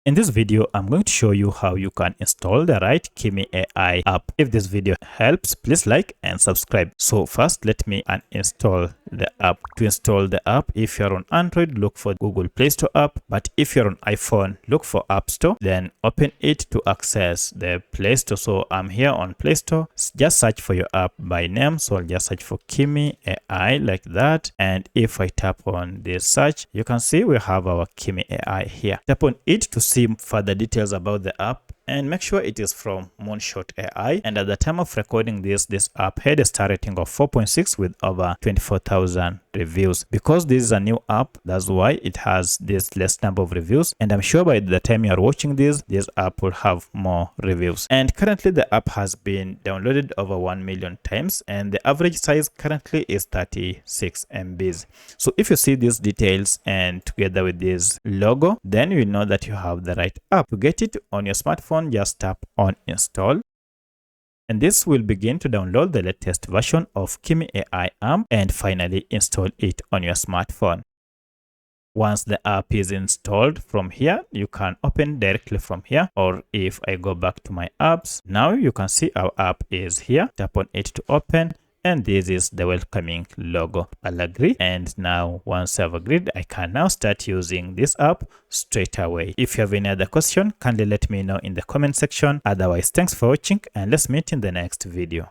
In this video, I'm going to show you how you can install the right Kimi AI app. If this video helps, please like and subscribe. So first, let me uninstall the app. To install the app, if you're on Android, look for Google Play Store app. But if you're on iPhone, look for App Store. Then open it to access the Play Store. So I'm here on Play Store. Just search for your app by name. So I'll just search for Kimi AI like that. And if I tap on this search, you can see we have our Kimi AI here. Tap on it to see further details about the app, and make sure it is from Moonshot AI. And at the time of recording this app had a star rating of 4.6 with over 24,000 reviews. Because this is a new app, that's why it has this less number of reviews, and I'm sure by the time you are watching this app will have more reviews. And currently the app has been downloaded over 1 million times, and the average size currently is 36 MBs. So if you see these details and together with this logo, then you will know that you have the right app. To get it on your smartphone, just tap on install, and this will begin to download the latest version of Kimi AI app and finally install it on your smartphone. Once the app is installed, from here you can open directly from here, or if I go back to my apps, now you can see our app is here. Tap on it to open, and this is the welcoming logo. I'll agree, and now once I've agreed, I can now start using this app straight away. If you have any other question, kindly let me know in the comment section. Otherwise, thanks for watching, and let's meet in the next video.